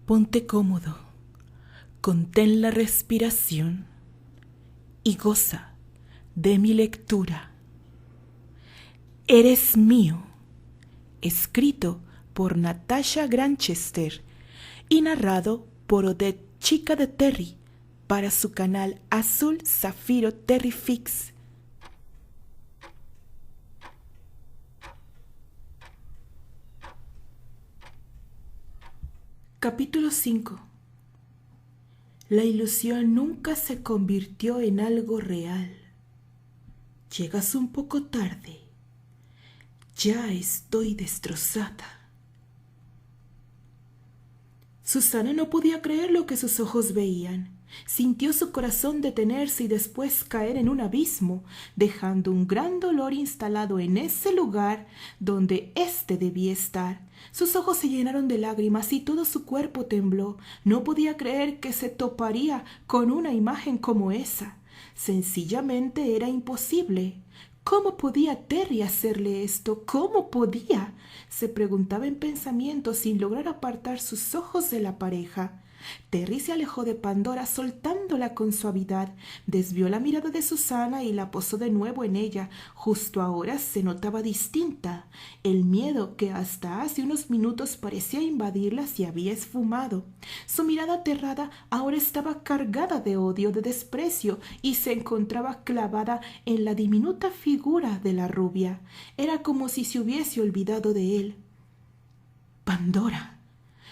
Ponte cómodo, contén la respiración y goza de mi lectura. Eres mío, escrito por Natasha Granchester y narrado por Odette Chica de Terry para su canal Azul Zafiro Terryfix. Capítulo 5. La ilusión nunca se convirtió en algo real. Llegas un poco tarde. Ya estoy destrozada. Susana no podía creer lo que sus ojos veían. Sintió su corazón detenerse y después caer en un abismo, dejando un gran dolor instalado en ese lugar donde éste debía estar. Sus ojos se llenaron de lágrimas y todo su cuerpo tembló. No podía creer que se toparía con una imagen como esa. Sencillamente era imposible. ¿Cómo podía Terry hacerle esto? ¿Cómo podía? Se preguntaba en pensamiento sin lograr apartar sus ojos de la pareja. Terry se alejó de Pandora soltándola con suavidad, desvió la mirada de Susana y la posó de nuevo en ella. Justo ahora se notaba distinta. El miedo que hasta hace unos minutos parecía invadirla se había esfumado. Su mirada aterrada ahora estaba cargada de odio, de desprecio, y se encontraba clavada en la diminuta figura de la rubia. Era como si se hubiese olvidado de él. «Pandora»,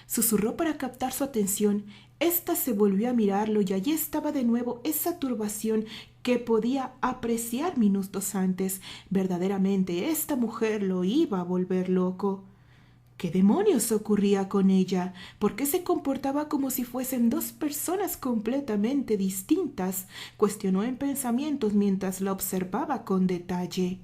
susurró para captar su atención. Ésta se volvió a mirarlo y allí estaba de nuevo esa turbación que podía apreciar minutos antes. Verdaderamente esta mujer lo iba a volver loco. ¿Qué demonios ocurría con ella? ¿Por qué se comportaba como si fuesen dos personas completamente distintas? Cuestionó en pensamientos mientras la observaba con detalle.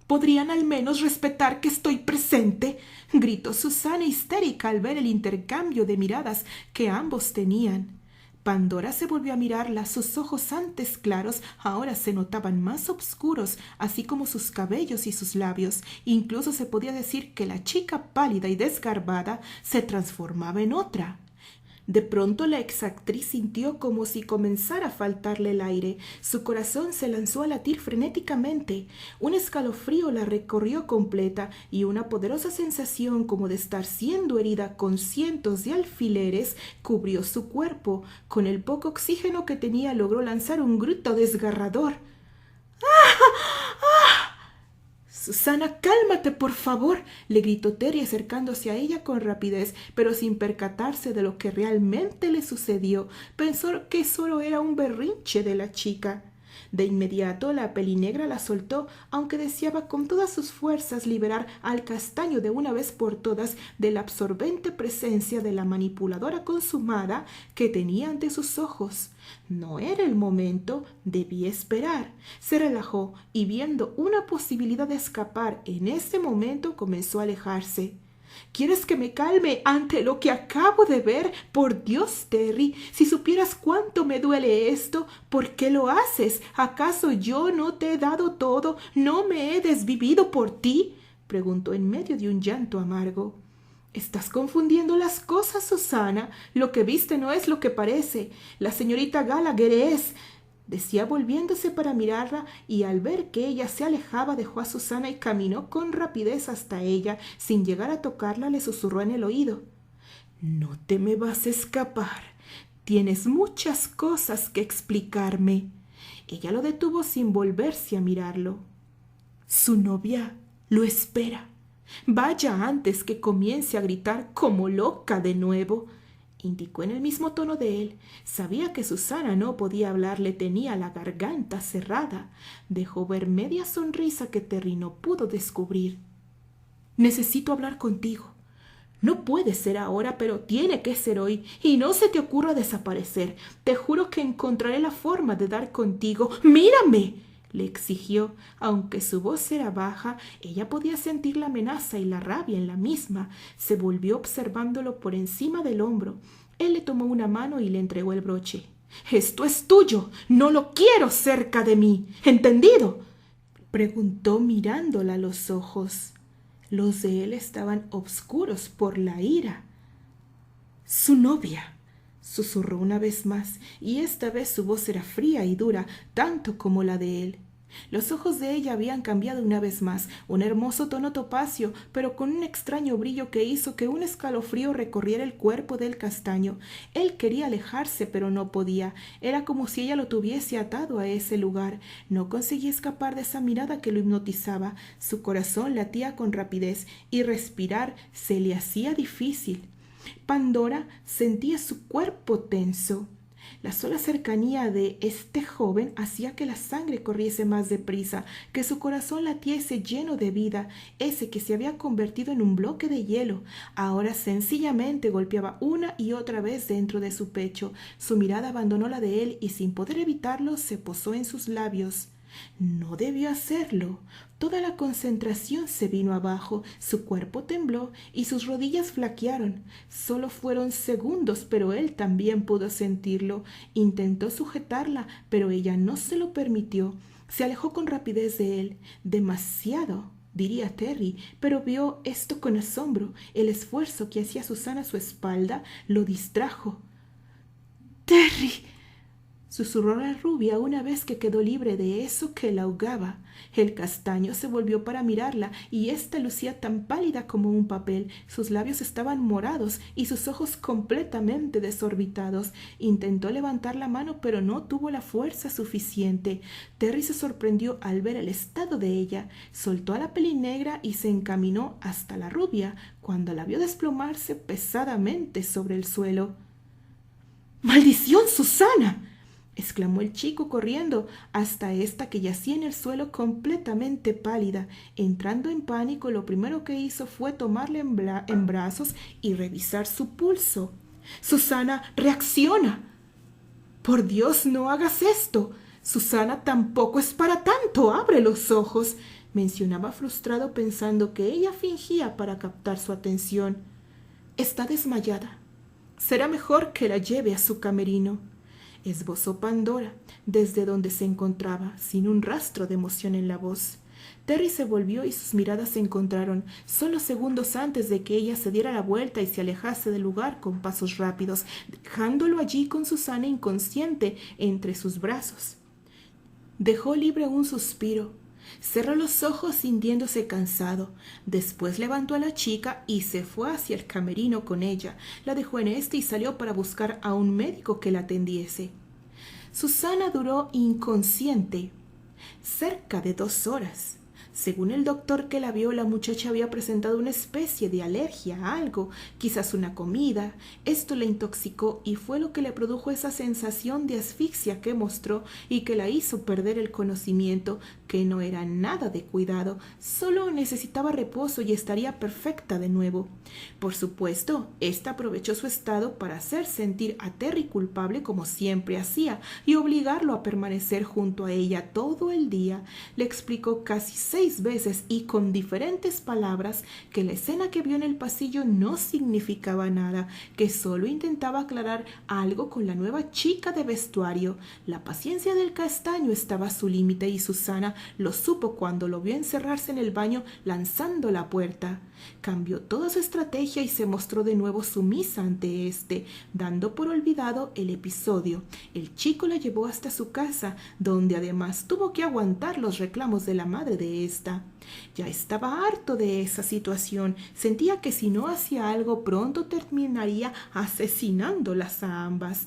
«¿Podrían al menos respetar que estoy presente?», gritó Susana histérica al ver el intercambio de miradas que ambos tenían. Pandora se volvió a mirarla. Sus ojos antes claros ahora se notaban más oscuros, así como sus cabellos y sus labios. Incluso se podía decir que la chica pálida y desgarbada se transformaba en otra. De pronto la exactriz sintió como si comenzara a faltarle el aire. Su corazón se lanzó a latir frenéticamente. Un escalofrío la recorrió completa y una poderosa sensación como de estar siendo herida con cientos de alfileres cubrió su cuerpo. Con el poco oxígeno que tenía logró lanzar un grito desgarrador. «Susana, cálmate, por favor», le gritó Terry acercándose a ella con rapidez, pero sin percatarse de lo que realmente le sucedió. Pensó que solo era un berrinche de la chica. De inmediato la pelinegra la soltó, aunque deseaba con todas sus fuerzas liberar al castaño de una vez por todas de la absorbente presencia de la manipuladora consumada que tenía ante sus ojos. No era el momento, debía esperar. Se relajó y viendo una posibilidad de escapar en ese momento comenzó a alejarse. «¿Quieres que me calme ante lo que acabo de ver? Por Dios, Terry, si supieras cuánto me duele esto, ¿por qué lo haces? ¿Acaso yo no te he dado todo? ¿No me he desvivido por ti?», preguntó en medio de un llanto amargo. «Estás confundiendo las cosas, Susana. Lo que viste no es lo que parece. La señorita Gallagher es», decía volviéndose para mirarla, y al ver que ella se alejaba dejó a Susana y caminó con rapidez hasta ella. Sin llegar a tocarla le susurró en el oído: «No te me vas a escapar. Tienes muchas cosas que explicarme». Ella lo detuvo sin volverse a mirarlo. «Su novia lo espera. Vaya antes que comience a gritar como loca de nuevo», indicó en el mismo tono de él. Sabía que Susana no podía hablarle, tenía la garganta cerrada. Dejó ver media sonrisa que Terry no pudo descubrir. «Necesito hablar contigo. No puede ser ahora, pero tiene que ser hoy. Y no se te ocurra desaparecer. Te juro que encontraré la forma de dar contigo. ¡Mírame!», le exigió. Aunque su voz era baja, ella podía sentir la amenaza y la rabia en la misma. Se volvió observándolo por encima del hombro. Él le tomó una mano y le entregó el broche. «Esto es tuyo. No lo quiero cerca de mí. ¿Entendido?», preguntó mirándola a los ojos. Los de él estaban obscuros por la ira. «Su novia», susurró una vez más, y esta vez su voz era fría y dura, tanto como la de él. Los ojos de ella habían cambiado una vez más, un hermoso tono topacio, pero con un extraño brillo que hizo que un escalofrío recorriera el cuerpo del castaño. Él quería alejarse, pero no podía. Era como si ella lo tuviese atado a ese lugar. No conseguía escapar de esa mirada que lo hipnotizaba. Su corazón latía con rapidez y respirar se le hacía difícil. Pandora sentía su cuerpo tenso. La sola cercanía de este joven hacía que la sangre corriese más deprisa, que su corazón latiese lleno de vida. Ese que se había convertido en un bloque de hielo, ahora sencillamente golpeaba una y otra vez dentro de su pecho. Su mirada abandonó la de él y sin poder evitarlo se posó en sus labios. No debió hacerlo. Toda la concentración se vino abajo, su cuerpo tembló y sus rodillas flaquearon. Solo fueron segundos, pero él también pudo sentirlo. Intentó sujetarla, pero ella no se lo permitió. Se alejó con rapidez de él, demasiado, diría Terry, pero vio esto con asombro. El esfuerzo que hacía Susana a su espalda lo distrajo. «Terry», susurró la rubia una vez que quedó libre de eso que la ahogaba. El castaño se volvió para mirarla y ésta lucía tan pálida como un papel. Sus labios estaban morados y sus ojos completamente desorbitados. Intentó levantar la mano, pero no tuvo la fuerza suficiente. Terry se sorprendió al ver el estado de ella. Soltó a la pelinegra y se encaminó hasta la rubia, cuando la vio desplomarse pesadamente sobre el suelo. «¡Maldición, Susana!», exclamó el chico corriendo hasta esta que yacía en el suelo completamente pálida. Entrando en pánico, lo primero que hizo fue tomarla en brazos y revisar su pulso. «Susana, reacciona». «Por Dios, no hagas esto. Susana, tampoco es para tanto. Abre los ojos», mencionaba frustrado pensando que ella fingía para captar su atención. «Está desmayada. Será mejor que la lleve a su camerino», esbozó Pandora, desde donde se encontraba, sin un rastro de emoción en la voz. Terry se volvió y sus miradas se encontraron, solo segundos antes de que ella se diera la vuelta y se alejase del lugar con pasos rápidos, dejándolo allí con Susana inconsciente entre sus brazos. Dejó libre un suspiro. Cerró los ojos sintiéndose cansado. Después levantó a la chica y se fue hacia el camerino con ella. La dejó en y salió para buscar a un médico que la atendiese. Susana duró inconsciente cerca de 2 horas. Según el doctor que la vio, la muchacha había presentado una especie de alergia a algo, quizás una comida. Esto la intoxicó y fue lo que le produjo esa sensación de asfixia que mostró y que la hizo perder el conocimiento, que no era nada de cuidado, solo necesitaba reposo y estaría perfecta de nuevo. Por supuesto, ésta aprovechó su estado para hacer sentir a Terry culpable como siempre hacía y obligarlo a permanecer junto a ella todo el día. Le explicó casi 6 veces y con diferentes palabras que la escena que vio en el pasillo no significaba nada, que solo intentaba aclarar algo con la nueva chica de vestuario. La paciencia del castaño estaba a su límite y Susana lo supo cuando lo vio encerrarse en el baño lanzando la puerta. Cambió toda su estrategia y se mostró de nuevo sumisa ante éste, dando por olvidado el episodio. El chico la llevó hasta su casa, donde además tuvo que aguantar los reclamos de la madre de ésta. Ya estaba harto de esa situación. Sentía que si no hacía algo pronto terminaría asesinándolas a ambas.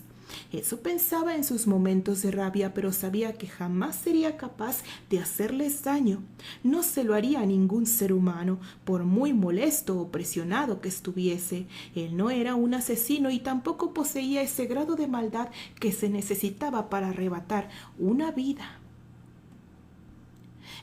Eso pensaba en sus momentos de rabia, pero sabía que jamás sería capaz de hacerles daño. No se lo haría a ningún ser humano, por muy molesto o presionado que estuviese. Él no era un asesino y tampoco poseía ese grado de maldad que se necesitaba para arrebatar una vida.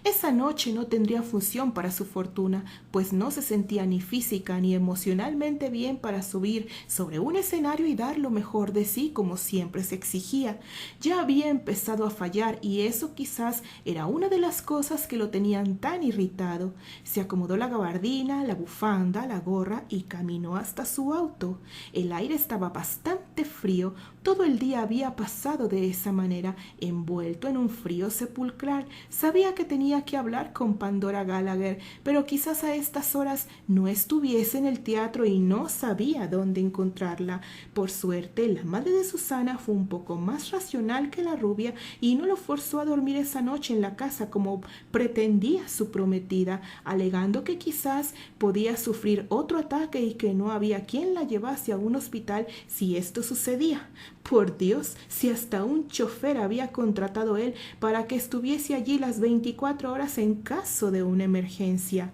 Esa noche no tendría función para su fortuna, pues no se sentía ni física ni emocionalmente bien para subir sobre un escenario y dar lo mejor de sí como siempre se exigía. Ya había empezado a fallar y eso quizás era una de las cosas que lo tenían tan irritado. Se acomodó la gabardina, la bufanda, la gorra y caminó hasta su auto. El aire estaba bastante frío. Todo el día había pasado de esa manera, envuelto en un frío sepulcral. Sabía que tenía tenía que hablar con Pandora Gallagher, pero quizás a estas horas no estuviese en el teatro y no sabía dónde encontrarla. Por suerte, la madre de Susana fue un poco más racional que la rubia y no lo forzó a dormir esa noche en la casa como pretendía su prometida, alegando que quizás podía sufrir otro ataque y que no había quien la llevase a un hospital si esto sucedía. Por Dios, si hasta un chofer había contratado él para que estuviese allí las 24 horas en caso de una emergencia.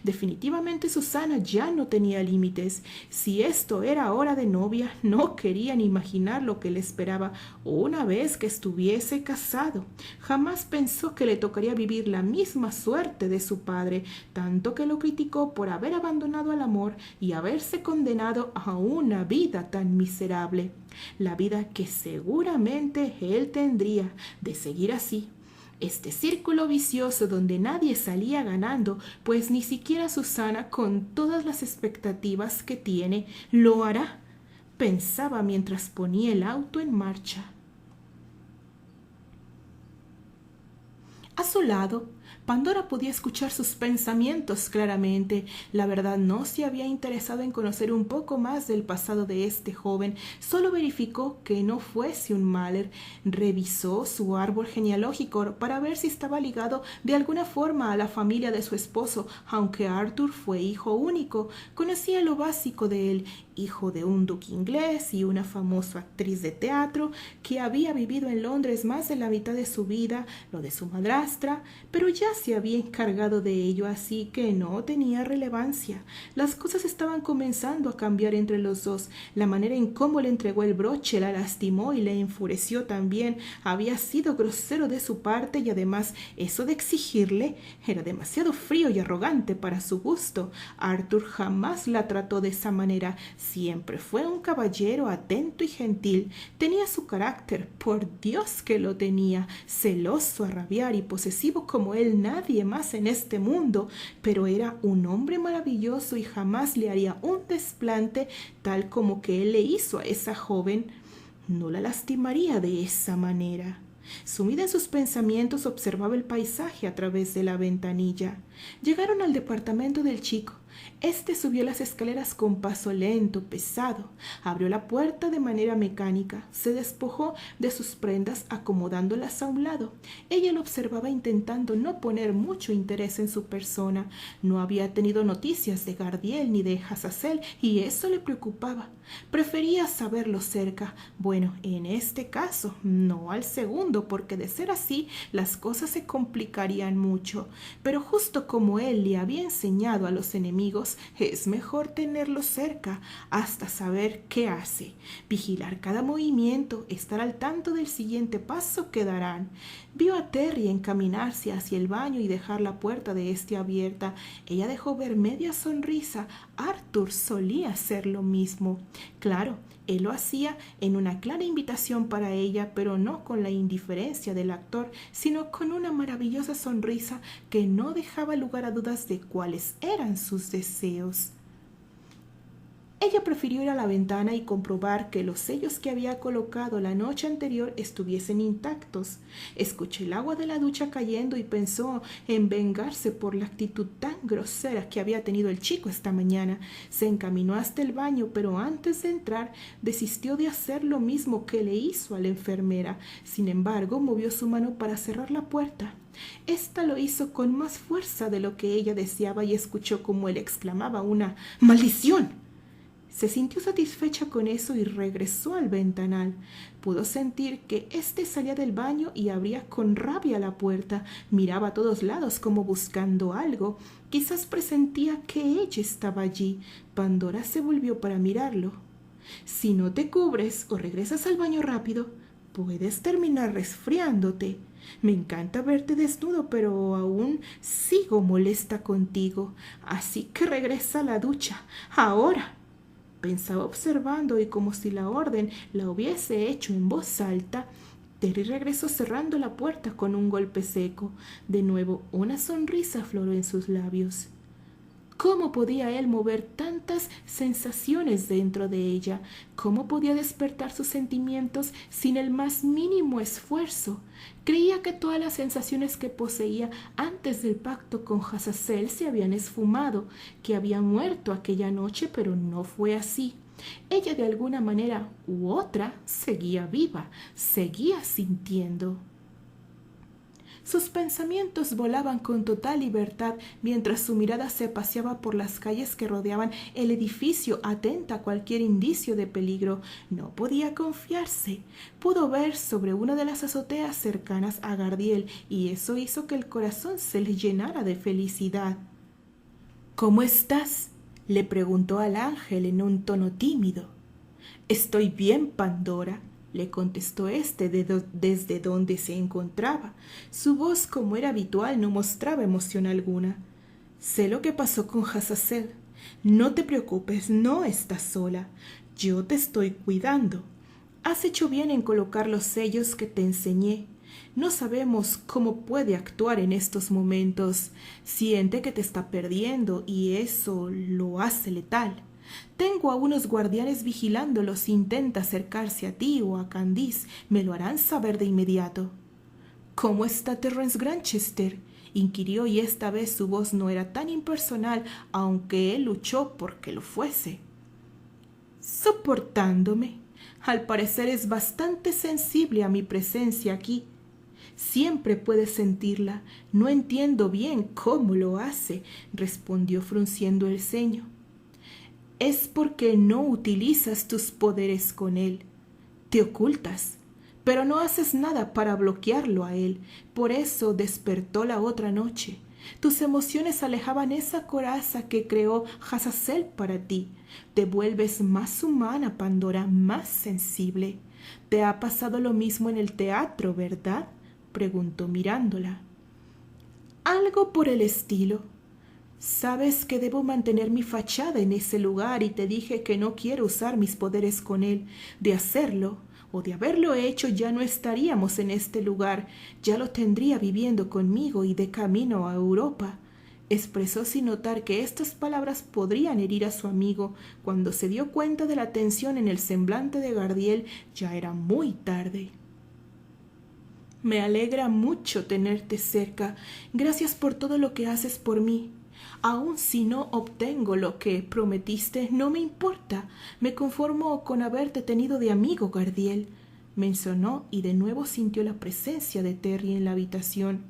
Definitivamente Susana ya no tenía límites. Si esto era hora de novia, no quería ni imaginar lo que le esperaba una vez que estuviese casado. Jamás pensó que le tocaría vivir la misma suerte de su padre, tanto que lo criticó por haber abandonado al amor y haberse condenado a una vida tan miserable. La vida que seguramente él tendría de seguir así. Este círculo vicioso donde nadie salía ganando, pues ni siquiera Susana, con todas las expectativas que tiene, lo hará, pensaba mientras ponía el auto en marcha. A su lado, Pandora podía escuchar sus pensamientos claramente. La verdad, no se había interesado en conocer un poco más del pasado de este joven. Solo verificó que no fuese un Mahler. Revisó su árbol genealógico para ver si estaba ligado de alguna forma a la familia de su esposo, aunque Arthur fue hijo único. Conocía lo básico de él: hijo de un duque inglés y una famosa actriz de teatro que había vivido en Londres más de la mitad de su vida, lo de su madrastra, pero ya se había encargado de ello, así que no tenía relevancia. Las cosas estaban comenzando a cambiar entre los dos. La manera en cómo le entregó el broche la lastimó y le enfureció también. Había sido grosero de su parte y además eso de exigirle era demasiado frío y arrogante para su gusto. Arthur jamás la trató de esa manera. Siempre fue un caballero atento y gentil. Tenía su carácter, por Dios que lo tenía, celoso a rabiar y posesivo como él nadie más en este mundo, pero era un hombre maravilloso y jamás le haría un desplante tal como que él le hizo a esa joven. No la lastimaría de esa manera. Sumida en sus pensamientos, observaba el paisaje a través de la ventanilla. Llegaron al departamento del chico. Este subió las escaleras con paso lento, pesado. Abrió la puerta de manera mecánica. Se despojó de sus prendas acomodándolas a un lado. Ella lo observaba intentando no poner mucho interés en su persona. No había tenido noticias de Gardiel ni de Hazazel y eso le preocupaba. Prefería saberlo cerca. Bueno, en este caso, no al segundo, porque de ser así, las cosas se complicarían mucho. Pero justo como él le había enseñado a los enemigos, es mejor tenerlo cerca hasta saber qué hace, vigilar cada movimiento, estar al tanto del siguiente paso que darán. Vio a Terry encaminarse hacia el baño y dejar la puerta de este abierta. Ella dejó ver media sonrisa. Arthur solía hacer lo mismo. Claro, él lo hacía en una clara invitación para ella, pero no con la indiferencia del actor, sino con una maravillosa sonrisa que no dejaba lugar a dudas de cuáles eran sus deseos. Ella prefirió ir a la ventana y comprobar que los sellos que había colocado la noche anterior estuviesen intactos. Escuchó el agua de la ducha cayendo y pensó en vengarse por la actitud tan grosera que había tenido el chico esta mañana. Se encaminó hasta el baño, pero antes de entrar desistió de hacer lo mismo que le hizo a la enfermera. Sin embargo, movió su mano para cerrar la puerta. Esta lo hizo con más fuerza de lo que ella deseaba y escuchó como él exclamaba una «¡Maldición!». Se sintió satisfecha con eso y regresó al ventanal. Pudo sentir que éste salía del baño y abría con rabia la puerta. Miraba a todos lados como buscando algo. Quizás presentía que ella estaba allí. Pandora se volvió para mirarlo. Si no te cubres o regresas al baño rápido, puedes terminar resfriándote. Me encanta verte desnudo, pero aún sigo molesta contigo. Así que regresa a la ducha. ¡Ahora! Pensaba observando y como si la orden la hubiese hecho en voz alta. Terry regresó cerrando la puerta con un golpe seco. De nuevo una sonrisa afloró en sus labios. ¿Cómo podía él mover tantas sensaciones dentro de ella? ¿Cómo podía despertar sus sentimientos sin el más mínimo esfuerzo? Creía que todas las sensaciones que poseía antes del pacto con Hazazel se habían esfumado, que había muerto aquella noche, pero no fue así. Ella de alguna manera u otra seguía viva, seguía sintiendo. Sus pensamientos volaban con total libertad mientras su mirada se paseaba por las calles que rodeaban el edificio, atenta a cualquier indicio de peligro. No podía confiarse. Pudo ver sobre una de las azoteas cercanas a Gardiel y eso hizo que el corazón se le llenara de felicidad. «¿Cómo estás?», le preguntó al ángel en un tono tímido. «Estoy bien, Pandora», le contestó éste desde donde se encontraba. Su voz, como era habitual, no mostraba emoción alguna. «Sé lo que pasó con Hazazel. No te preocupes, no estás sola. Yo te estoy cuidando. Has hecho bien en colocar los sellos que te enseñé. No sabemos cómo puede actuar en estos momentos. Siente que te está perdiendo y eso lo hace letal. Tengo a unos guardianes vigilándolo si intenta acercarse a ti o a Candice. Me lo harán saber de inmediato». «¿Cómo está Terrence Granchester?», inquirió, y esta vez su voz no era tan impersonal, aunque él luchó porque lo fuese. «Soportándome. Al parecer es bastante sensible a mi presencia aquí. Siempre puede sentirla. No entiendo bien cómo lo hace», respondió frunciendo el ceño. «Es porque no utilizas tus poderes con él. Te ocultas, pero no haces nada para bloquearlo a él. Por eso despertó la otra noche. Tus emociones alejaban esa coraza que creó Hazazel para ti. Te vuelves más humana, Pandora, más sensible. Te ha pasado lo mismo en el teatro, ¿verdad?», preguntó mirándola. «Algo por el estilo. Sabes que debo mantener mi fachada en ese lugar y te dije que no quiero usar mis poderes con él. De hacerlo, o de haberlo hecho, ya no estaríamos en este lugar, ya lo tendría viviendo conmigo y de camino a Europa», expresó sin notar que estas palabras podrían herir a su amigo. Cuando se dio cuenta de la tensión en el semblante de Gardiel, ya era muy tarde. «Me alegra mucho tenerte cerca. Gracias por todo lo que haces por mí. Aun si no obtengo lo que prometiste, no me importa. Me conformo con haberte tenido de amigo, Gardiel», mencionó, y de nuevo sintió la presencia de Terry en la habitación.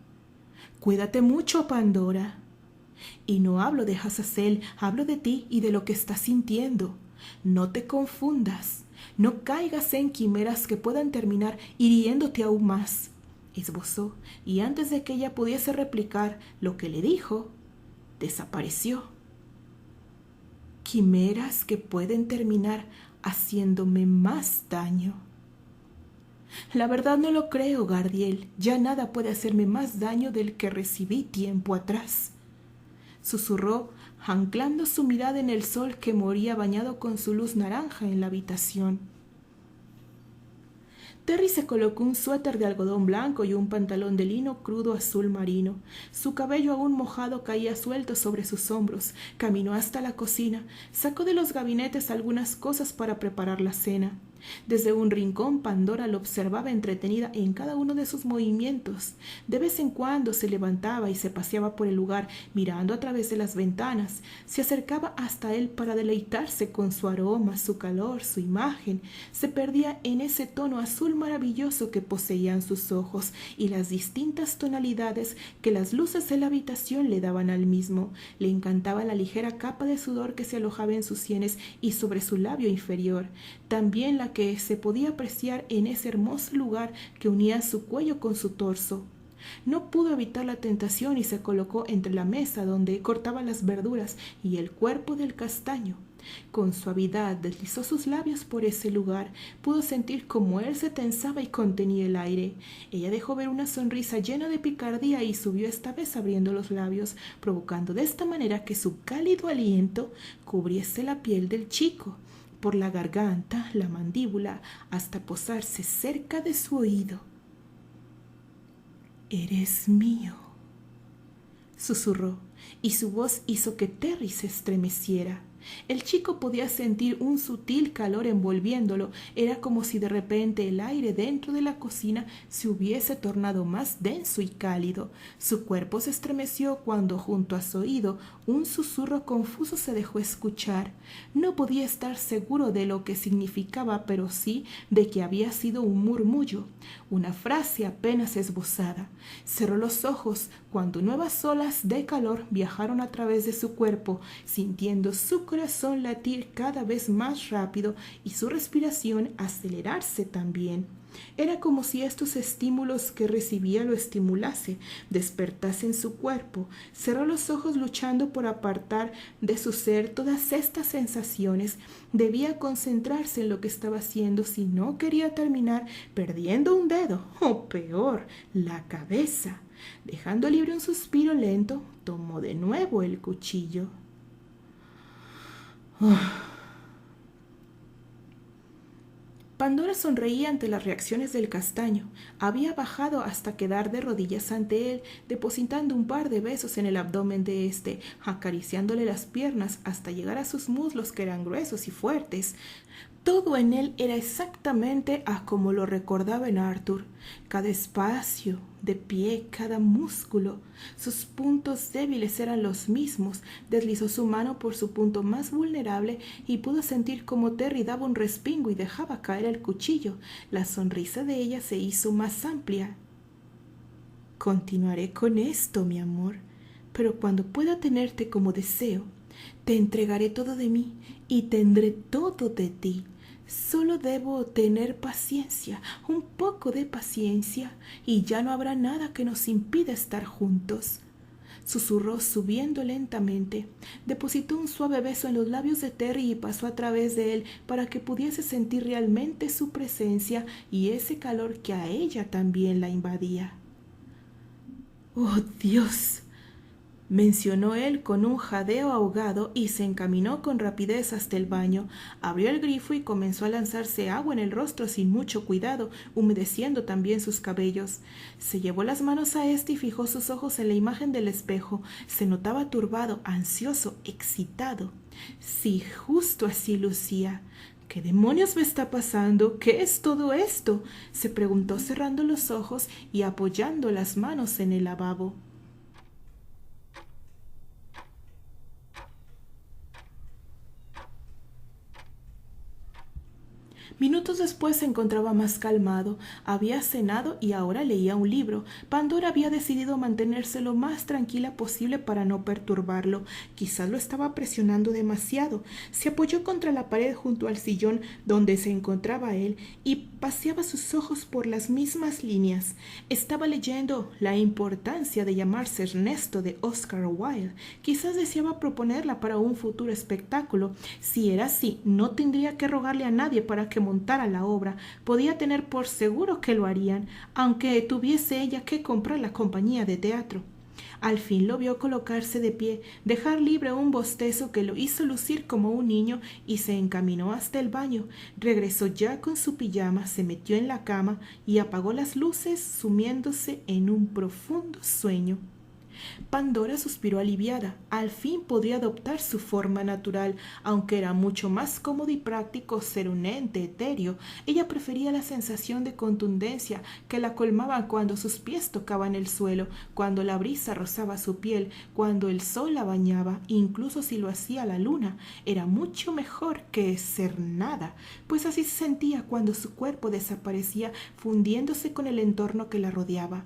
«Cuídate mucho, Pandora. Y no hablo de Hazazel, hablo de ti y de lo que estás sintiendo. No te confundas. No caigas en quimeras que puedan terminar hiriéndote aún más», esbozó, y antes de que ella pudiese replicar lo que le dijo, desapareció. «Quimeras que pueden terminar haciéndome más daño». «La verdad no lo creo, Gardiel. Ya nada puede hacerme más daño del que recibí tiempo atrás», susurró, anclando su mirada en el sol que moría bañado con su luz naranja en la habitación. Terry se colocó un suéter de algodón blanco y un pantalón de lino crudo azul marino. Su cabello aún mojado caía suelto sobre sus hombros. Caminó hasta la cocina. Sacó de los gabinetes algunas cosas para preparar la cena. Desde un rincón, Pandora lo observaba entretenida en cada uno de sus movimientos. De vez en cuando se levantaba y se paseaba por el lugar, mirando a través de las ventanas. Se acercaba hasta él para deleitarse con su aroma, su calor, su imagen. Se perdía en ese tono azul maravilloso que poseían sus ojos y las distintas tonalidades que las luces de la habitación le daban al mismo. Le encantaba la ligera capa de sudor que se alojaba en sus sienes y sobre su labio inferior. También la que se podía apreciar en ese hermoso lugar que unía su cuello con su torso. No pudo evitar la tentación y se colocó entre la mesa donde cortaba las verduras y el cuerpo del castaño. Con suavidad deslizó sus labios por ese lugar. Pudo sentir cómo él se tensaba y contenía el aire. Ella dejó ver una sonrisa llena de picardía y subió esta vez abriendo los labios, provocando de esta manera que su cálido aliento cubriese la piel del chico, por la garganta, la mandíbula, hasta posarse cerca de su oído. «Eres mío», susurró, y su voz hizo que Terry se estremeciera. El chico podía sentir un sutil calor envolviéndolo. Era como si de repente el aire dentro de la cocina se hubiese tornado más denso y cálido. Su cuerpo se estremeció cuando junto a su oído un susurro confuso se dejó escuchar. No podía estar seguro de lo que significaba, pero sí de que había sido un murmullo, una frase apenas esbozada. Cerró los ojos cuando nuevas olas de calor viajaron a través de su cuerpo, sintiendo su corazón latir cada vez más rápido y su respiración acelerarse también. Era como si estos estímulos que recibía lo estimulase, despertase en su cuerpo. Cerró los ojos luchando por apartar de su ser todas estas sensaciones. Debía concentrarse en lo que estaba haciendo si no quería terminar perdiendo un dedo, o peor, la cabeza. Dejando libre un suspiro lento, tomó de nuevo el cuchillo. Pandora sonreía ante las reacciones del castaño. Había bajado hasta quedar de rodillas ante él, depositando un par de besos en el abdomen de éste, acariciándole las piernas hasta llegar a sus muslos que eran gruesos y fuertes. Todo en él era exactamente a como lo recordaba en Arthur. Cada espacio de pie, cada músculo. Sus puntos débiles eran los mismos. Deslizó su mano por su punto más vulnerable y pudo sentir cómo Terry daba un respingo y dejaba caer el cuchillo. La sonrisa de ella se hizo más amplia. Continuaré con esto, mi amor, pero cuando pueda tenerte como deseo, te entregaré todo de mí y tendré todo de ti. Solo debo tener paciencia, un poco de paciencia, y ya no habrá nada que nos impida estar juntos. Susurró subiendo lentamente. Depositó un suave beso en los labios de Terry y pasó a través de él para que pudiese sentir realmente su presencia y ese calor que a ella también la invadía. ¡Oh, Dios!, mencionó él con un jadeo ahogado y se encaminó con rapidez hasta el baño. Abrió el grifo y comenzó a lanzarse agua en el rostro sin mucho cuidado, humedeciendo también sus cabellos. Se llevó las manos a éste y fijó sus ojos en la imagen del espejo. Se notaba turbado, ansioso, excitado. Sí, justo así lucía. ¿Qué demonios me está pasando? ¿Qué es todo esto?, se preguntó cerrando los ojos y apoyando las manos en el lavabo. Minutos después se encontraba más calmado. Había cenado y ahora leía un libro. Pandora había decidido mantenerse lo más tranquila posible para no perturbarlo. Quizás lo estaba presionando demasiado. Se apoyó contra la pared junto al sillón donde se encontraba él y paseaba sus ojos por las mismas líneas. Estaba leyendo La importancia de llamarse Ernesto de Oscar Wilde. Quizás deseaba proponerla para un futuro espectáculo. Si era así, no tendría que rogarle a nadie para que montara la obra. Podía tener por seguro que lo harían, aunque tuviese ella que comprar la compañía de teatro. Al fin lo vio colocarse de pie, dejar libre un bostezo que lo hizo lucir como un niño y se encaminó hasta el baño. Regresó ya con su pijama, se metió en la cama y apagó las luces, sumiéndose en un profundo sueño. Pandora suspiró aliviada. Al fin podría adoptar su forma natural, aunque era mucho más cómodo y práctico ser un ente etéreo. Ella prefería la sensación de contundencia que la colmaba cuando sus pies tocaban el suelo, cuando la brisa rozaba su piel, cuando el sol la bañaba, incluso si lo hacía la luna. Era mucho mejor que ser nada, pues así se sentía cuando su cuerpo desaparecía, fundiéndose con el entorno que la rodeaba.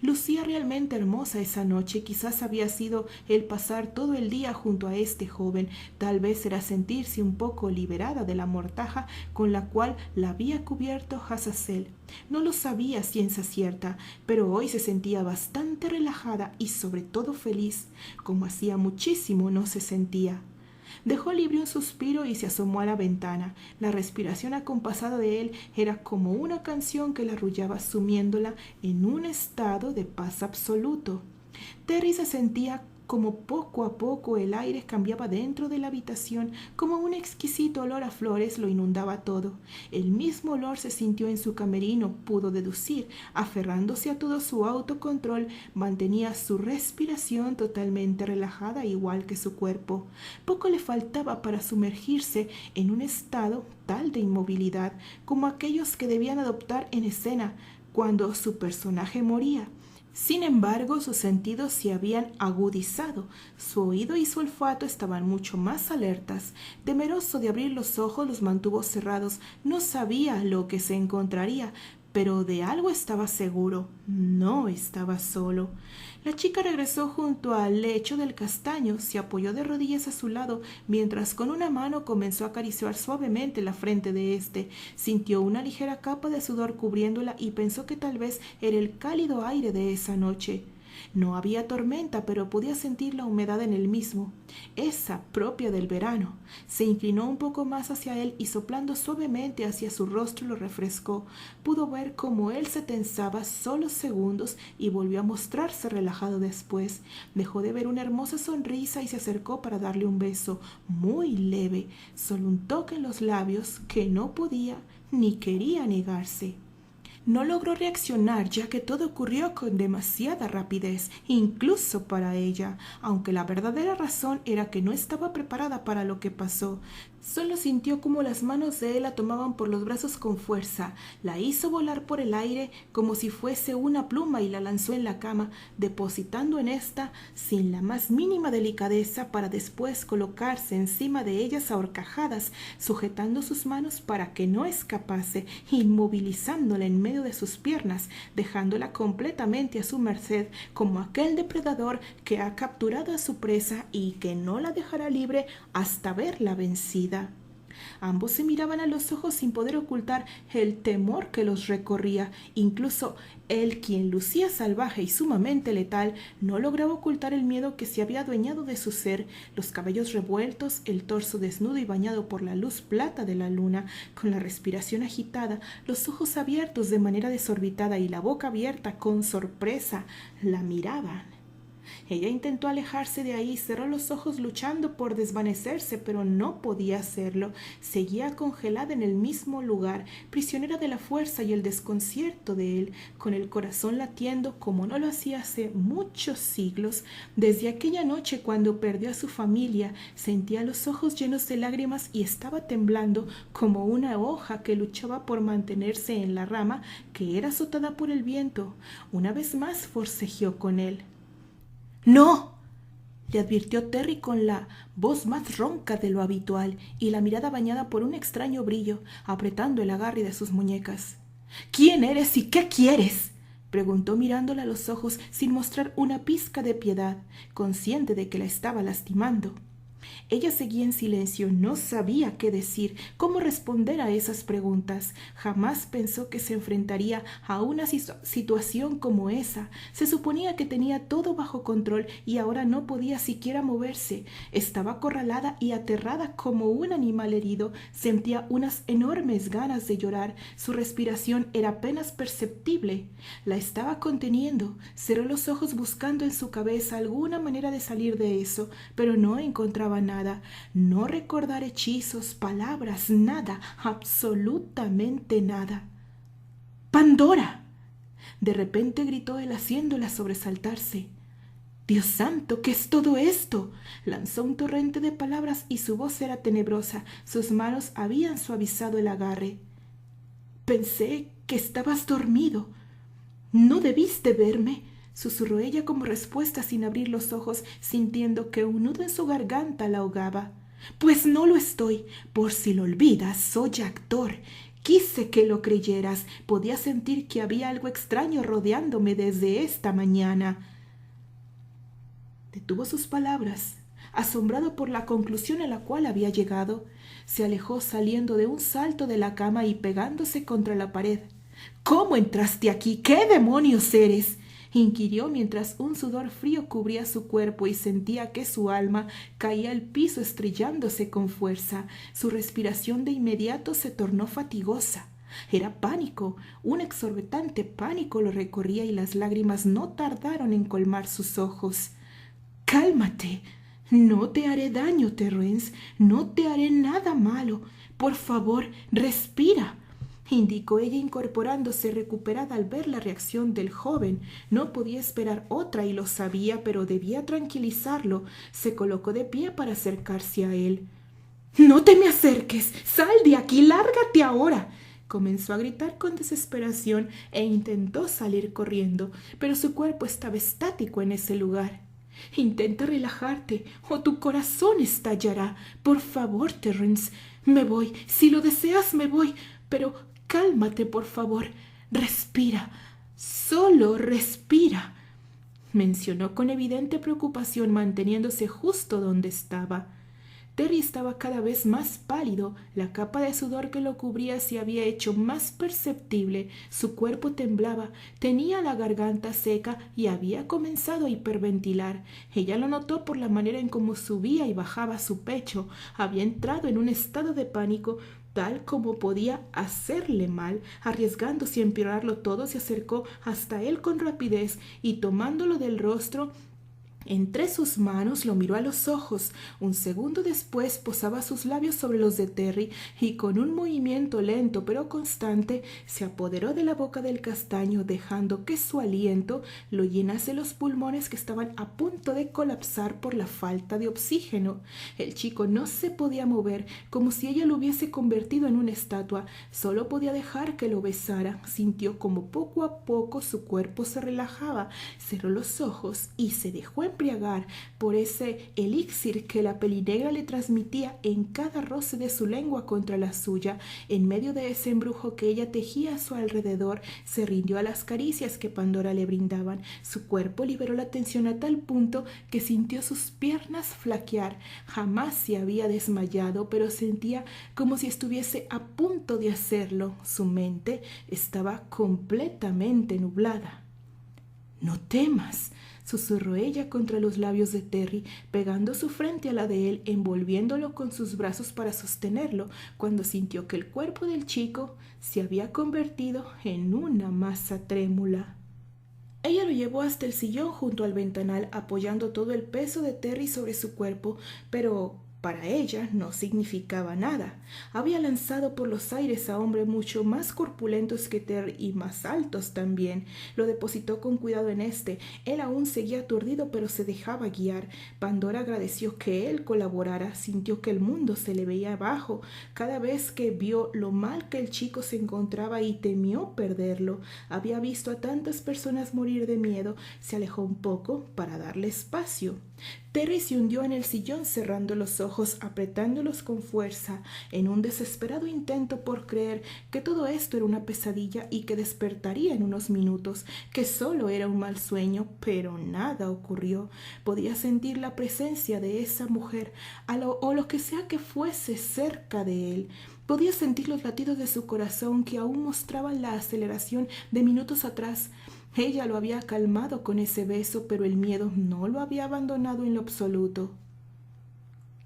Lucía realmente hermosa esa noche. Quizás había sido el pasar todo el día junto a este joven. Tal vez era sentirse un poco liberada de la mortaja con la cual la había cubierto Azazel. No lo sabía a ciencia cierta, pero hoy se sentía bastante relajada y sobre todo feliz, como hacía muchísimo no se sentía. Dejó libre un suspiro y se asomó a la ventana. La respiración acompasada de él era como una canción que la arrullaba, sumiéndola en un estado de paz absoluto. Terry se sentía como poco a poco el aire cambiaba dentro de la habitación, como un exquisito olor a flores lo inundaba todo. El mismo olor se sintió en su camerino, pudo deducir. Aferrándose a todo su autocontrol, mantenía su respiración totalmente relajada, igual que su cuerpo. Poco le faltaba para sumergirse en un estado tal de inmovilidad como aquellos que debían adoptar en escena cuando su personaje moría. Sin embargo, sus sentidos se habían agudizado, su oído y su olfato estaban mucho más alertas. Temeroso de abrir los ojos, los mantuvo cerrados. No sabía lo que se encontraría, pero de algo estaba seguro: no estaba solo. La chica regresó junto al lecho del castaño, se apoyó de rodillas a su lado, mientras con una mano comenzó a acariciar suavemente la frente de éste. Sintió una ligera capa de sudor cubriéndola y pensó que tal vez era el cálido aire de esa noche. No había tormenta, pero podía sentir la humedad en él mismo, esa propia del verano. Se inclinó un poco más hacia él y soplando suavemente hacia su rostro lo refrescó. Pudo ver cómo él se tensaba solo segundos y volvió a mostrarse relajado después. Dejó de ver una hermosa sonrisa y se acercó para darle un beso, muy leve, solo un toque en los labios que no podía ni quería negarse. No logró reaccionar, ya que todo ocurrió con demasiada rapidez, incluso para ella, aunque la verdadera razón era que no estaba preparada para lo que pasó. Solo sintió como las manos de él la tomaban por los brazos con fuerza, la hizo volar por el aire como si fuese una pluma y la lanzó en la cama, depositando en esta sin la más mínima delicadeza, para después colocarse encima de ellas a horcajadas, sujetando sus manos para que no escapase, inmovilizándola en medio de sus piernas, dejándola completamente a su merced, como aquel depredador que ha capturado a su presa y que no la dejará libre hasta verla vencida. Ambos se miraban a los ojos sin poder ocultar el temor que los recorría. Incluso él, quien lucía salvaje y sumamente letal, no lograba ocultar el miedo que se había adueñado de su ser. Los cabellos revueltos, el torso desnudo y bañado por la luz plata de la luna, con la respiración agitada, los ojos abiertos de manera desorbitada y la boca abierta con sorpresa, la miraban. Ella intentó alejarse de ahí, cerró los ojos luchando por desvanecerse, pero no podía hacerlo. Seguía congelada en el mismo lugar, prisionera de la fuerza y el desconcierto de él, con el corazón latiendo como no lo hacía hace muchos siglos. Desde aquella noche cuando perdió a su familia, sentía los ojos llenos de lágrimas y estaba temblando como una hoja que luchaba por mantenerse en la rama que era azotada por el viento. Una vez más forcejeó con él. «¡No!», le advirtió Terry con la voz más ronca de lo habitual y la mirada bañada por un extraño brillo, apretando el agarre de sus muñecas. «¿Quién eres y qué quieres?», preguntó mirándola a los ojos sin mostrar una pizca de piedad, consciente de que la estaba lastimando. Ella seguía en silencio, no sabía qué decir, cómo responder a esas preguntas. Jamás pensó que se enfrentaría a una situación como esa. Se suponía que tenía todo bajo control y ahora no podía siquiera moverse. Estaba acorralada y aterrada como un animal herido. Sentía unas enormes ganas de llorar. Su respiración era apenas perceptible. La estaba conteniendo. Cerró los ojos buscando en su cabeza alguna manera de salir de eso, pero no encontraba nada. No recordar hechizos, palabras, nada, absolutamente nada. ¡Pandora!, de repente gritó él, haciéndola sobresaltarse. «¡Dios santo! ¿Qué es todo esto?», lanzó un torrente de palabras y su voz era tenebrosa. Sus manos habían suavizado el agarre. «Pensé que estabas dormido. No debiste verme», susurró ella como respuesta sin abrir los ojos, sintiendo que un nudo en su garganta la ahogaba. «Pues no lo estoy. Por si lo olvidas, soy actor. Quise que lo creyeras. Podía sentir que había algo extraño rodeándome desde esta mañana». Detuvo sus palabras, asombrado por la conclusión a la cual había llegado. Se alejó saliendo de un salto de la cama y pegándose contra la pared. «¿Cómo entraste aquí? ¿Qué demonios eres?», inquirió mientras un sudor frío cubría su cuerpo y sentía que su alma caía al piso estrellándose con fuerza. Su respiración de inmediato se tornó fatigosa. Era pánico, un exorbitante pánico lo recorría y las lágrimas no tardaron en colmar sus ojos. Cálmate. No te haré daño, Terrence. No te haré nada malo. Por favor, respira, indicó ella incorporándose recuperada al ver la reacción del joven. No podía esperar otra y lo sabía, pero debía tranquilizarlo. Se colocó de pie para acercarse a él. «No te me acerques. Sal de aquí. Lárgate ahora», comenzó a gritar con desesperación e intentó salir corriendo, pero su cuerpo estaba estático en ese lugar. «Intenta relajarte o tu corazón estallará. Por favor, Terrence, me voy. Si lo deseas, me voy. Pero cálmate, por favor. Respira. Solo respira», mencionó con evidente preocupación, manteniéndose justo donde estaba. Terry estaba cada vez más pálido. La capa de sudor que lo cubría se había hecho más perceptible. Su cuerpo temblaba, tenía la garganta seca y había comenzado a hiperventilar. Ella lo notó por la manera en cómo subía y bajaba su pecho. Había entrado en un estado de pánico tal como podía hacerle mal. Arriesgándose a empeorarlo todo, se acercó hasta él con rapidez y tomándolo del rostro entre sus manos, lo miró a los ojos. Un segundo después posaba sus labios sobre los de Terry y con un movimiento lento pero constante se apoderó de la boca del castaño, dejando que su aliento lo llenase los pulmones que estaban a punto de colapsar por la falta de oxígeno. El chico no se podía mover, como si ella lo hubiese convertido en una estatua. Solo podía dejar que lo besara. Sintió como poco a poco su cuerpo se relajaba. Cerró los ojos y se dejó embriagar por ese elixir que la pelinegra le transmitía en cada roce de su lengua contra la suya. En medio de ese embrujo que ella tejía a su alrededor, se rindió a las caricias que Pandora le brindaban. Su cuerpo liberó la tensión a tal punto que sintió sus piernas flaquear. Jamás se había desmayado, pero sentía como si estuviese a punto de hacerlo. Su mente estaba completamente nublada. «No temas», susurró ella contra los labios de Terry, pegando su frente a la de él, envolviéndolo con sus brazos para sostenerlo, cuando sintió que el cuerpo del chico se había convertido en una masa trémula. Ella lo llevó hasta el sillón junto al ventanal, apoyando todo el peso de Terry sobre su cuerpo, pero para ella no significaba nada. Había lanzado por los aires a hombres mucho más corpulentos que Terry y más altos también. Lo depositó con cuidado en este. Él aún seguía aturdido, pero se dejaba guiar. Pandora agradeció que él colaborara. Sintió que el mundo se le veía abajo cada vez que vio lo mal que el chico se encontraba y temió perderlo. Había visto a tantas personas morir de miedo. Se alejó un poco para darle espacio. Terry se hundió en el sillón cerrando los ojos, apretándolos con fuerza, en un desesperado intento por creer que todo esto era una pesadilla y que despertaría en unos minutos, que solo era un mal sueño, pero nada ocurrió. Podía sentir la presencia de esa mujer, o lo que sea que fuese cerca de él. Podía sentir los latidos de su corazón que aún mostraban la aceleración de minutos atrás. Ella lo había calmado con ese beso, pero el miedo no lo había abandonado en lo absoluto.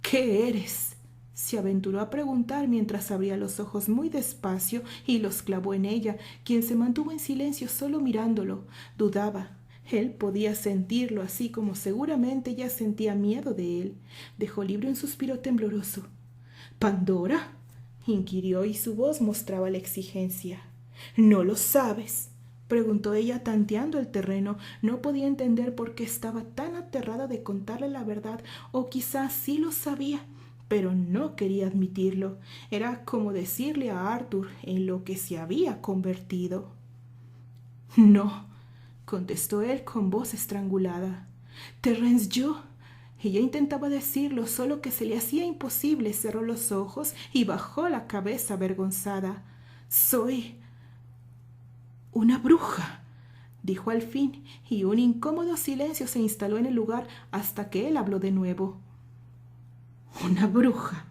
«¿Qué eres?», se aventuró a preguntar mientras abría los ojos muy despacio y los clavó en ella, quien se mantuvo en silencio solo mirándolo. Dudaba. Él podía sentirlo, así como seguramente ella sentía miedo de él. Dejó libre un suspiro tembloroso. «¿Pandora?», inquirió y su voz mostraba la exigencia. «¿No lo sabes?», preguntó ella tanteando el terreno. No podía entender por qué estaba tan aterrada de contarle la verdad, o quizás sí lo sabía, pero no quería admitirlo. Era como decirle a Arthur en lo que se había convertido. «No», contestó él con voz estrangulada. «Terrence, yo…». Ella intentaba decirlo, solo que se le hacía imposible. Cerró los ojos y bajó la cabeza avergonzada. «Soy una bruja», dijo al fin, y un incómodo silencio se instaló en el lugar hasta que él habló de nuevo. «¿Una bruja?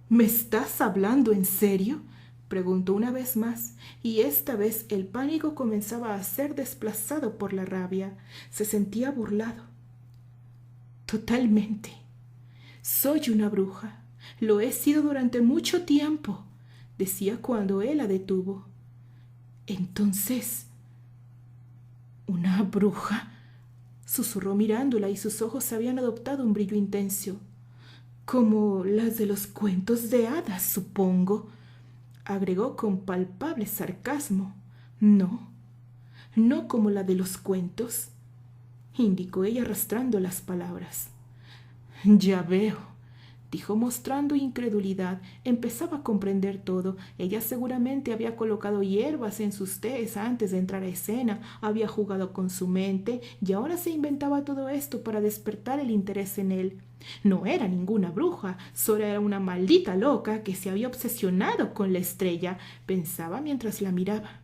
¿Me estás hablando en serio?», preguntó una vez más, y esta vez el pánico comenzaba a ser desplazado por la rabia. Se sentía burlado. «Totalmente. Soy una bruja. Lo he sido durante mucho tiempo», decía cuando él la detuvo. «Entonces, ¿una bruja susurró mirándola y sus ojos habían adoptado un brillo intenso. Como las de los cuentos de hadas, supongo, agregó con palpable sarcasmo. No, no como la de los cuentos, indicó ella arrastrando las palabras. Ya veo, dijo mostrando incredulidad. Empezaba a comprender todo. Ella seguramente había colocado hierbas en sus tés antes de entrar a escena, había jugado con su mente y ahora se inventaba todo esto para despertar el interés en él. No era ninguna bruja, solo era una maldita loca que se había obsesionado con la estrella, pensaba mientras la miraba.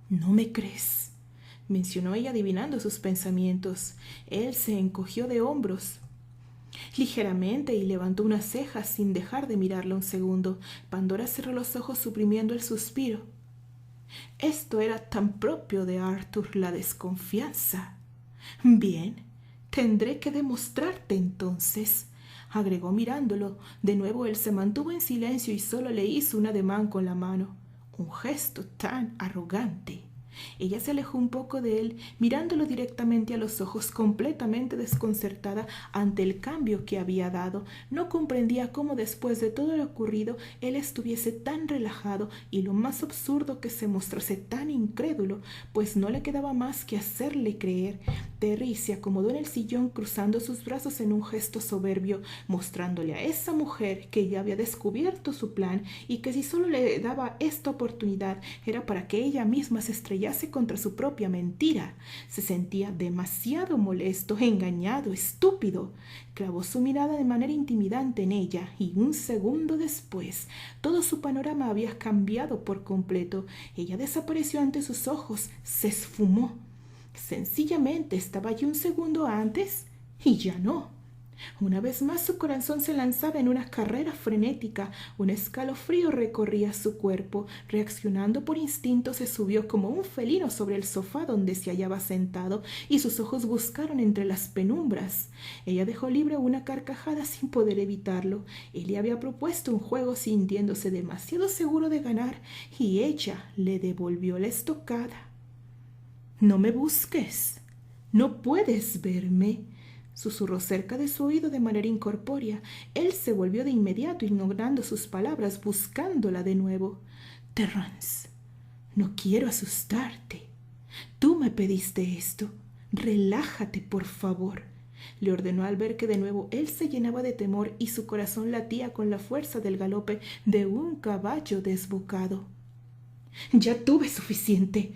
¿No me crees?, mencionó ella adivinando sus pensamientos. Él se encogió de hombros ligeramente y levantó unas cejas sin dejar de mirarla un segundo. Pandora cerró los ojos suprimiendo el suspiro. Esto era tan propio de Arthur, la desconfianza. Bien, tendré que demostrarte entonces, agregó mirándolo. De nuevo él se mantuvo en silencio y solo le hizo un ademán con la mano, un gesto tan arrogante. Ella se alejó un poco de él, mirándolo directamente a los ojos, completamente desconcertada ante el cambio que había dado. No comprendía cómo después de todo lo ocurrido él estuviese tan relajado y lo más absurdo que se mostrase tan incrédulo, pues no le quedaba más que hacerle creer. Terry se acomodó en el sillón cruzando sus brazos en un gesto soberbio, mostrándole a esa mujer que ya había descubierto su plan y que si solo le daba esta oportunidad era para que ella misma se estrellase contra su propia mentira. Se sentía demasiado molesto, engañado, estúpido. Clavó su mirada de manera intimidante en ella y un segundo después todo su panorama había cambiado por completo. Ella desapareció ante sus ojos, se esfumó. Sencillamente estaba allí un segundo antes y ya no. Una vez más su corazón se lanzaba en una carrera frenética. Un escalofrío recorría su cuerpo. Reaccionando por instinto, se subió como un felino sobre el sofá donde se hallaba sentado y sus ojos buscaron entre las penumbras. Ella dejó libre una carcajada sin poder evitarlo. Él le había propuesto un juego sintiéndose demasiado seguro de ganar y ella le devolvió la estocada. «No me busques. No puedes verme», susurró cerca de su oído de manera incorpórea. Él se volvió de inmediato, ignorando sus palabras, buscándola de nuevo. «Terrence, no quiero asustarte. Tú me pediste esto. Relájate, por favor», le ordenó al ver que de nuevo él se llenaba de temor y su corazón latía con la fuerza del galope de un caballo desbocado. «Ya tuve suficiente»,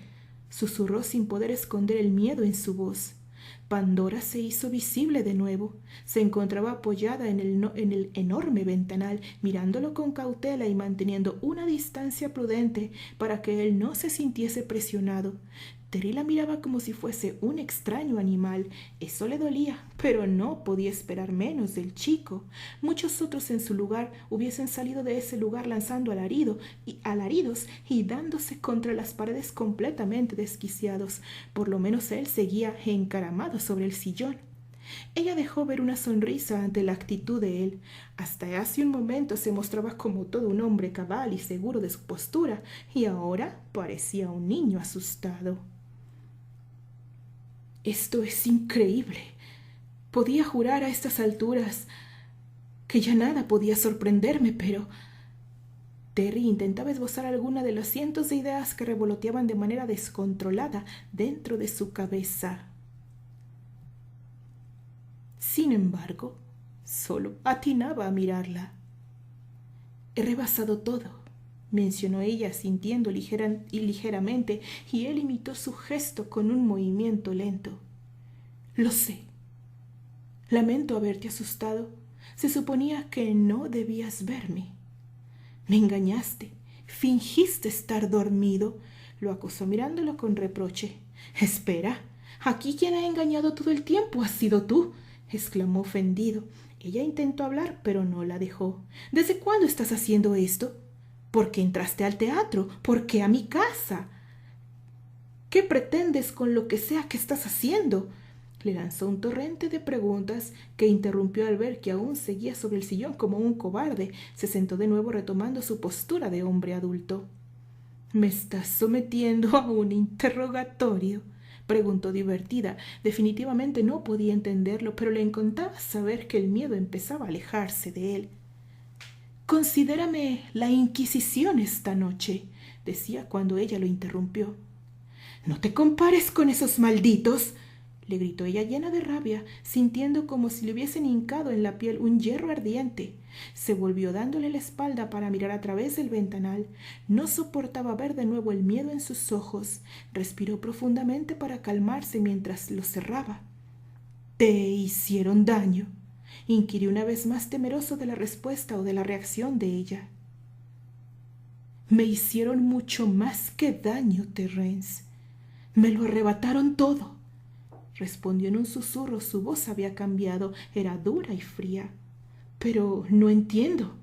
susurró sin poder esconder el miedo en su voz. Pandora se hizo visible de nuevo. Se encontraba apoyada en el enorme ventanal, mirándolo con cautela y manteniendo una distancia prudente para que él no se sintiese presionado. Terry la miraba como si fuese un extraño animal. Eso le dolía, pero no podía esperar menos del chico. Muchos otros en su lugar hubiesen salido de ese lugar lanzando alaridos y dándose contra las paredes completamente desquiciados. Por lo menos él seguía encaramado sobre el sillón. Ella dejó ver una sonrisa ante la actitud de él. Hasta hace un momento se mostraba como todo un hombre cabal y seguro de su postura, y ahora parecía un niño asustado. «Esto es increíble. Podía jurar a estas alturas que ya nada podía sorprenderme, pero...» Terry intentaba esbozar alguna de las cientos de ideas que revoloteaban de manera descontrolada dentro de su cabeza. Sin embargo, solo atinaba a mirarla. «He rebasado todo», mencionó ella sintiendo ligeramente, y él imitó su gesto con un movimiento lento. «Lo sé. Lamento haberte asustado. Se suponía que no debías verme. Me engañaste. Fingiste estar dormido», lo acusó mirándolo con reproche. «Espera, aquí quien ha engañado todo el tiempo has sido tú», exclamó ofendido. Ella intentó hablar, pero no la dejó. «¿Desde cuándo estás haciendo esto? ¿Por qué entraste al teatro? ¿Por qué a mi casa? ¿Qué pretendes con lo que sea que estás haciendo?», le lanzó un torrente de preguntas que interrumpió al ver que aún seguía sobre el sillón como un cobarde. Se sentó de nuevo retomando su postura de hombre adulto. «Me estás sometiendo a un interrogatorio», preguntó divertida. Definitivamente no podía entenderlo, pero le encantaba saber que el miedo empezaba a alejarse de él. «Considérame la Inquisición esta noche», decía cuando ella lo interrumpió. «No te compares con esos malditos», le gritó ella llena de rabia, sintiendo como si le hubiesen hincado en la piel un hierro ardiente. Se volvió dándole la espalda para mirar a través del ventanal. No soportaba ver de nuevo el miedo en sus ojos. Respiró profundamente para calmarse mientras los cerraba. «¿Te hicieron daño?», inquirió una vez más, temeroso de la respuesta o de la reacción de ella. «Me hicieron mucho más que daño, Terence. Me lo arrebataron todo», respondió en un susurro. Su voz había cambiado, era dura y fría. «Pero no entiendo»,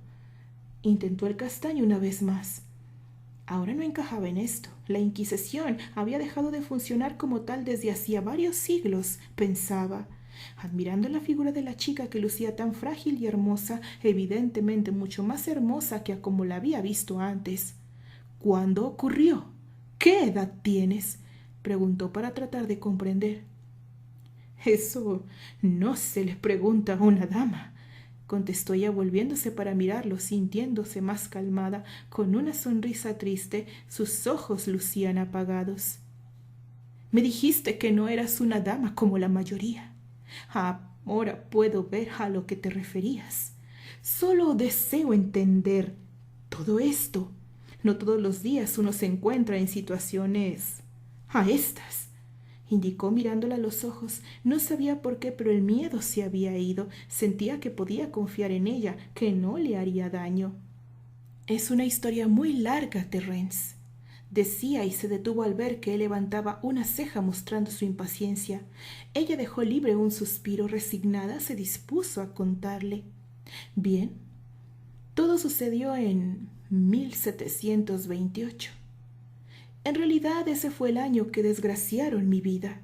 intentó el castaño una vez más. Ahora no encajaba en esto. La Inquisición había dejado de funcionar como tal desde hacía varios siglos, pensaba, admirando la figura de la chica que lucía tan frágil y hermosa, evidentemente mucho más hermosa que como la había visto antes. «¿Cuándo ocurrió? ¿Qué edad tienes?», preguntó para tratar de comprender. «Eso no se le pregunta a una dama», contestó ella volviéndose para mirarlo, sintiéndose más calmada, con una sonrisa triste. Sus ojos lucían apagados. «Me dijiste que no eras una dama como la mayoría. Ahora puedo ver a lo que te referías. Solo deseo entender todo esto. No todos los días uno se encuentra en situaciones a estas», indicó mirándola a los ojos. No sabía por qué, pero el miedo se había ido. Sentía que podía confiar en ella, que no le haría daño. «Es una historia muy larga, Terence», decía, y se detuvo al ver que él levantaba una ceja mostrando su impaciencia. Ella dejó libre un suspiro. Resignada, se dispuso a contarle. «Bien, todo sucedió en 1728. En realidad ese fue el año que desgraciaron mi vida»,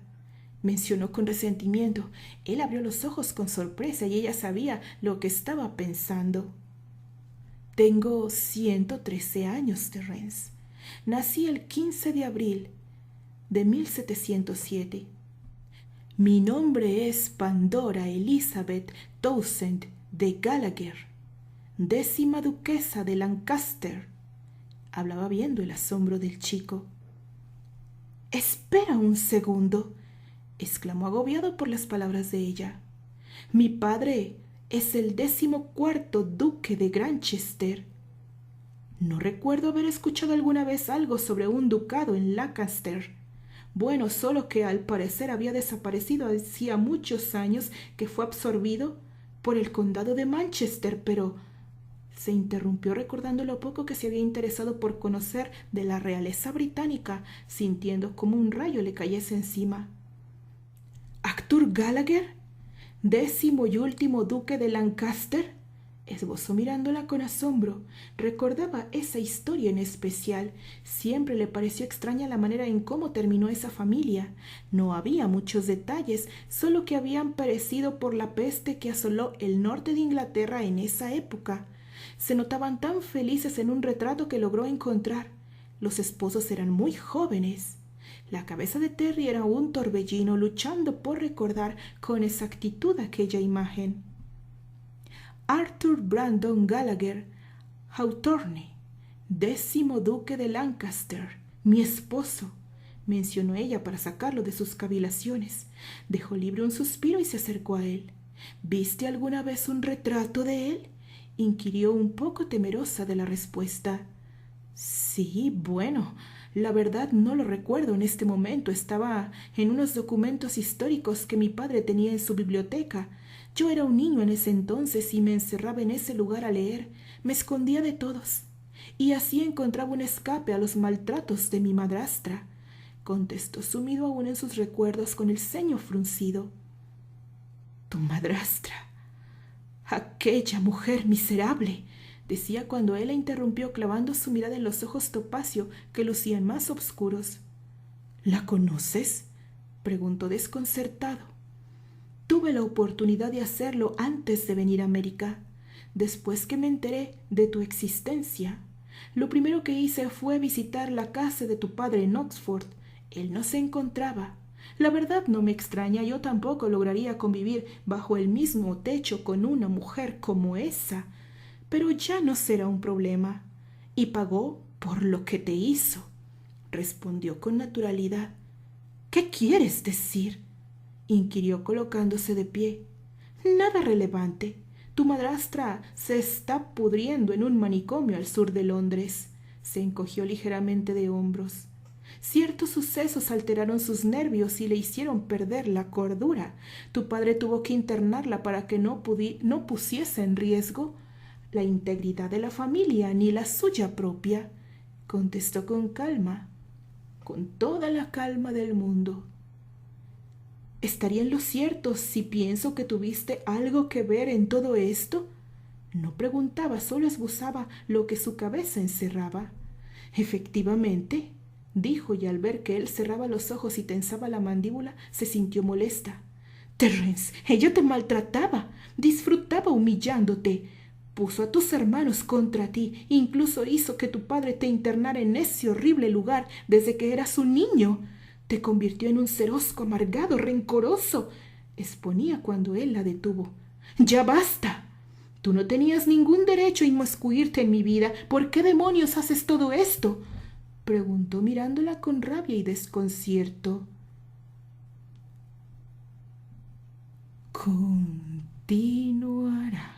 mencionó con resentimiento. Él abrió los ojos con sorpresa y ella sabía lo que estaba pensando. «Tengo 113 años, Terence. Nací el 15 de abril de 1707. Mi nombre es Pandora Elizabeth Toussaint de Gallagher, 10ª duquesa de Lancaster». Hablaba viendo el asombro del chico. «Espera un segundo», exclamó agobiado por las palabras de ella. «Mi padre es el 14º duque de Granchester. No recuerdo haber escuchado alguna vez algo sobre un ducado en Lancaster. Bueno, solo que al parecer había desaparecido hacía muchos años, que fue absorbido por el condado de Manchester, pero…» Se interrumpió recordando lo poco que se había interesado por conocer de la realeza británica, sintiendo como un rayo le cayese encima. «¿Arthur Gallagher, 10º y último duque de Lancaster?», esbozó mirándola con asombro. Recordaba esa historia en especial. Siempre le pareció extraña la manera en cómo terminó esa familia. No había muchos detalles, solo que habían perecido por la peste que asoló el norte de Inglaterra en esa época. Se notaban tan felices en un retrato que logró encontrar. Los esposos eran muy jóvenes. La cabeza de Terry era un torbellino, luchando por recordar con exactitud aquella imagen. «Arthur Brandon Gallagher Hawthorne, 10º duque de Lancaster, mi esposo», mencionó ella para sacarlo de sus cavilaciones. Dejó libre un suspiro y se acercó a él. «¿Viste alguna vez un retrato de él?», inquirió, un poco temerosa de la respuesta. «Sí, bueno, la verdad no lo recuerdo en este momento. Estaba en unos documentos históricos que mi padre tenía en su biblioteca. Yo era un niño en ese entonces y me encerraba en ese lugar a leer. Me escondía de todos y así encontraba un escape a los maltratos de mi madrastra», contestó, sumido aún en sus recuerdos, con el ceño fruncido. «¿Tu madrastra? Aquella mujer miserable», decía cuando él la interrumpió, clavando su mirada en los ojos topacio que lucían más oscuros. «¿La conoces?», preguntó desconcertado. «Tuve la oportunidad de hacerlo antes de venir a América, después que me enteré de tu existencia. Lo primero que hice fue visitar la casa de tu padre en Oxford. Él no se encontraba. La verdad no me extraña, yo tampoco lograría convivir bajo el mismo techo con una mujer como esa. Pero ya no será un problema. Y pagó por lo que te hizo, respondió con naturalidad. ¿Qué quieres decir? Inquirió colocándose de pie. Nada relevante. Tu madrastra se está pudriendo en un manicomio al sur de Londres. Se encogió ligeramente de hombros. Ciertos sucesos alteraron sus nervios y le hicieron perder la cordura. Tu padre tuvo que internarla para que no pusiese en riesgo la integridad de la familia ni la suya propia, contestó con calma, con toda la calma del mundo. ¿Estaría en lo cierto si pienso que tuviste algo que ver en todo esto? No preguntaba, solo esbozaba lo que su cabeza encerraba. Efectivamente, dijo, y al ver que él cerraba los ojos y tensaba la mandíbula, se sintió molesta. Terence, ella te maltrataba, disfrutaba humillándote, puso a tus hermanos contra ti, incluso hizo que tu padre te internara en ese horrible lugar desde que eras un niño. Te convirtió en un cerosco amargado, rencoroso, exponía cuando él la detuvo. ¡Ya basta! Tú no tenías ningún derecho a inmiscuirte en mi vida. ¿Por qué demonios haces todo esto? Preguntó mirándola con rabia y desconcierto. Continuará.